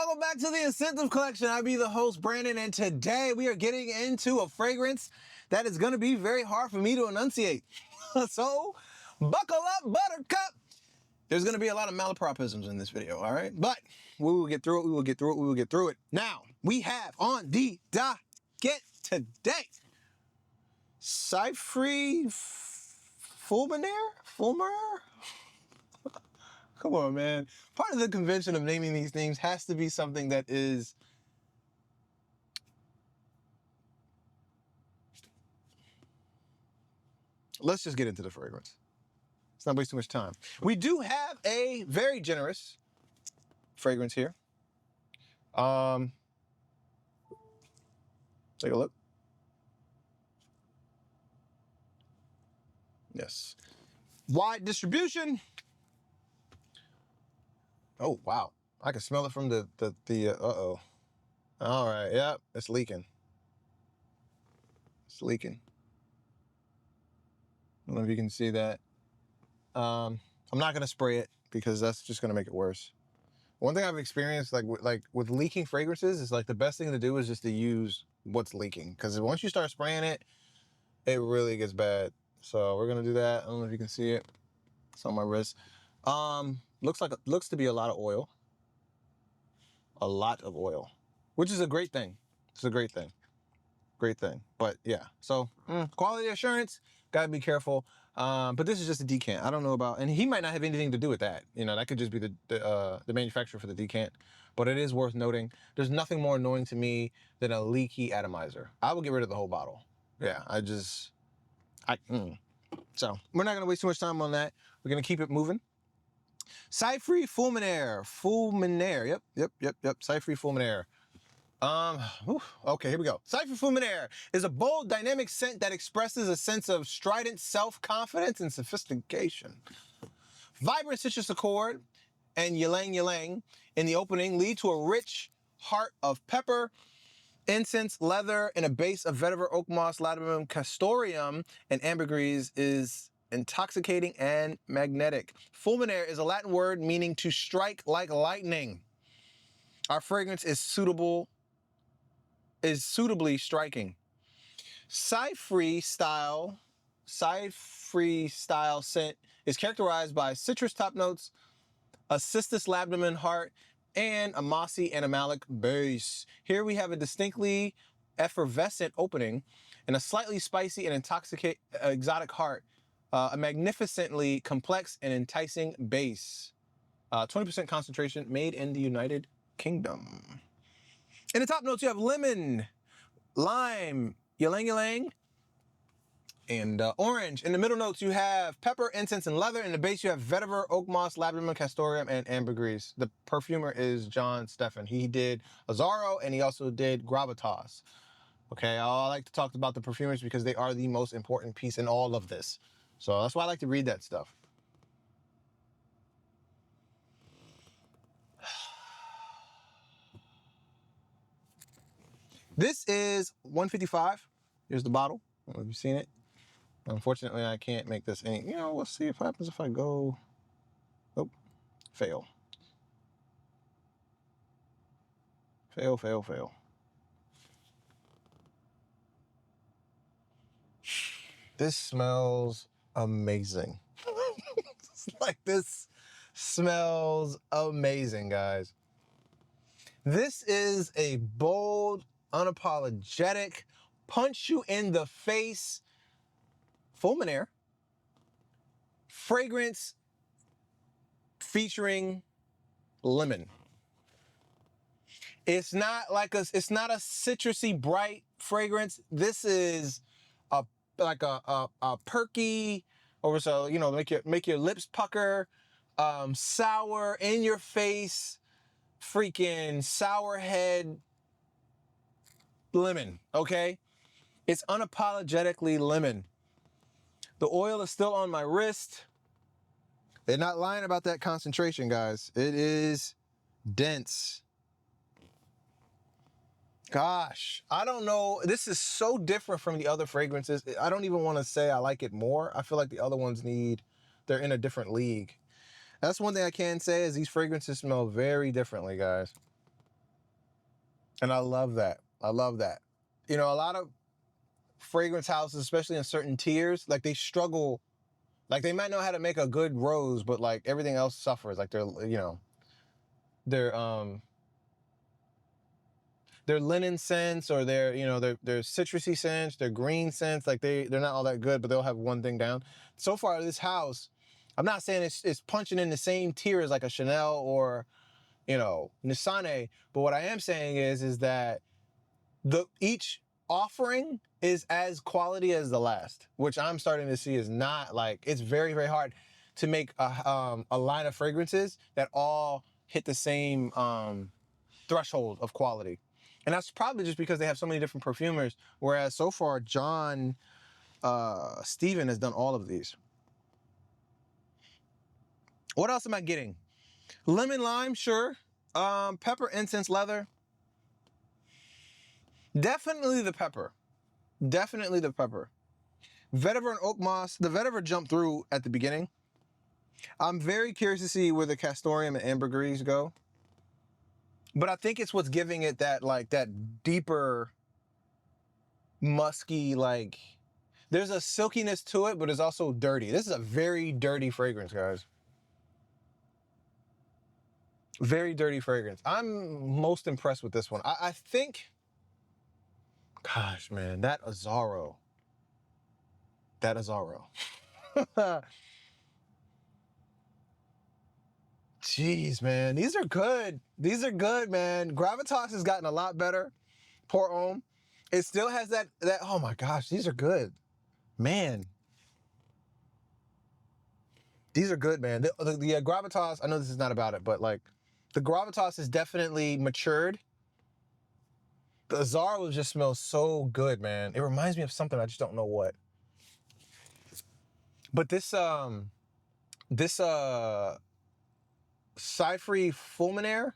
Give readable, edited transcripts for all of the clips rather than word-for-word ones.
Welcome back to the InScentive Collection. I be the host, Brandon, and today we are getting into a fragrance that is going to be very hard for me to enunciate. So, buckle up, buttercup. There's going to be a lot of malapropisms in this video, all right? But we will get through it, we will get through it, we will get through it. Now, we have on the docket today, Chypre Fulminare? Come on, man. Part of the convention of naming these things has to be something that is let's just get into the fragrance. Let's not waste too much time. We do have a very generous fragrance here. Take a look. Yes. Wide distribution. Oh, wow. I can smell it from uh-oh. All right, yep, it's leaking. It's leaking. I don't know if you can see that. I'm not gonna spray it because that's just gonna make it worse. One thing I've experienced like with leaking fragrances is like the best thing to do is just to use what's leaking. Because once you start spraying it, it really gets bad. So we're gonna do that. I don't know if you can see it. It's on my wrist. Looks to be a lot of oil. A lot of oil, which is a great thing. It's a great thing. Great thing. But yeah, so quality assurance, gotta be careful. But this is just a decant. I don't know about, and he might not have anything to do with that. You know, that could just be the manufacturer for the decant. But it is worth noting, there's nothing more annoying to me than a leaky atomizer. I will get rid of the whole bottle. Yeah, So we're not gonna waste too much time on that. We're gonna keep it moving. Chypre Fulminare. Yep. Chypre Fulminare. Okay, here we go. Chypre Fulminare is a bold, dynamic scent that expresses a sense of strident self-confidence and sophistication. Vibrant citrus accord and Ylang-Ylang in the opening lead to a rich heart of pepper, incense, leather, and a base of Vetiver, Oakmoss, Lattimum, Castoreum, and Ambergris is intoxicating and magnetic. Fulminare is a Latin word meaning to strike like lightning. Our fragrance is suitably striking. Chypre-style scent is characterized by citrus top notes, a cistus labdamen heart, and a mossy animalic base. Here we have a distinctly effervescent opening and a slightly spicy and exotic heart. A magnificently complex and enticing base. 20% concentration, made in the United Kingdom. In the top notes, you have lemon, lime, Ylang-Ylang, and orange. In the middle notes, you have pepper, incense, and leather. In the base, you have Vetiver, Oakmoss, Lattimum, Castoreum, and Ambergris. The perfumer is Stephan. He did Azzaro, and he also did Gravitas. Okay, I like to talk about the perfumers because they are the most important piece in all of this. So that's why I like to read that stuff. This is 155. Here's the bottle. I don't know if you've seen it. Unfortunately, I can't make this any, let's see what happens if I go, oh, fail. Fail. This smells amazing. It's like this smells amazing, guys. This is a bold, unapologetic, punch you in the face Fulminare fragrance featuring lemon. It's not a citrusy bright fragrance. This is like a perky, or so, make your lips pucker, sour, in your face, freaking sour head lemon, okay? It's unapologetically lemon. The oil is still on my wrist. They're not lying about that concentration, guys. It is dense. Gosh, I don't know. This is so different from the other fragrances. I don't even want to say I like it more. I feel like the other ones they're in a different league. That's one thing I can say is these fragrances smell very differently, guys. And I love that. I love that. You know, a lot of fragrance houses, especially in certain tiers, like they struggle. Like they might know how to make a good rose, but like everything else suffers. Like they're, you know, their linen scents or their, you know, their citrusy scents, their green scents, like they're not all that good, but they'll have one thing down. So far, this house, I'm not saying it's punching in the same tier as like a Chanel or, you know, Nisane, but what I am saying is that each offering is as quality as the last, which I'm starting to see is not like, it's very, very hard to make a line of fragrances that all hit the same threshold of quality. And that's probably just because they have so many different perfumers, whereas so far Stephan has done all of these. What else am I getting? Lemon lime, sure. Pepper, incense, leather. Definitely the pepper. Definitely the pepper. Vetiver and Oakmoss. The Vetiver jumped through at the beginning. I'm very curious to see where the Castoreum and Ambergris go. But I think it's what's giving it that, like, that deeper, musky, like, there's a silkiness to it, but it's also dirty. This is a very dirty fragrance, guys. Very dirty fragrance. I'm most impressed with this one. I think, gosh, man, that Azzaro. That Azzaro. Jeez, man, these are good. These are good, man. Gravitas has gotten a lot better. Pour Homme. It still has that, oh my gosh, these are good. Man. These are good, man. The Gravitas, I know this is not about it, but like, the Gravitas is definitely matured. The Azzaro just smells so good, man. It reminds me of something, I just don't know what. But this Chypre Fulminare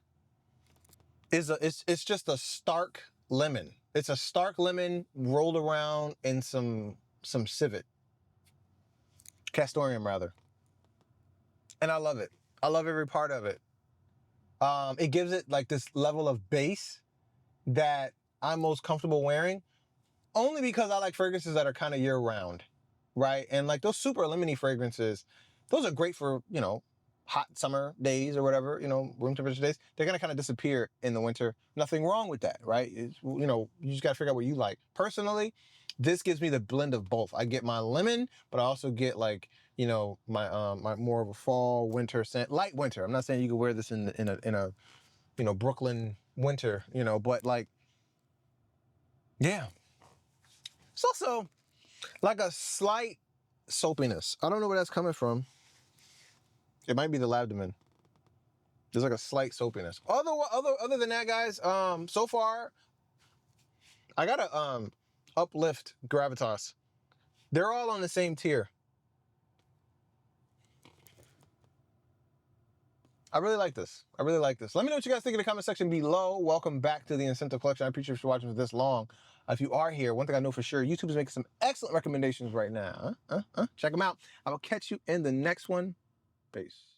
is it's just a stark lemon. It's a stark lemon rolled around in some civet. Castoreum, rather. And I love it. I love every part of it. It gives it like this level of base that I'm most comfortable wearing, only because I like fragrances that are kind of year round, right? And like those super lemony fragrances, those are great for, you know, hot summer days or whatever, you know, room temperature days. They're going to kind of disappear in the winter. Nothing wrong with that, right? It's, you know, you just got to figure out what you like. Personally, this gives me the blend of both. I get my lemon, but I also get like, you know, my my more of a fall, winter scent, light winter. I'm not saying you could wear this in a you know, Brooklyn winter, you know, but like, yeah. It's also like a slight soapiness. I don't know where that's coming from. It might be the labdamen. There's like a slight soapiness. Other than that, guys, so far, I gotta uplift Gravitas. They're all on the same tier. I really like this. I really like this. Let me know what you guys think in the comment section below. Welcome back to the InScentive Collection. I appreciate you watching for this long. If you are here, one thing I know for sure, YouTube is making some excellent recommendations right now. Check them out. I will catch you in the next one. Peace.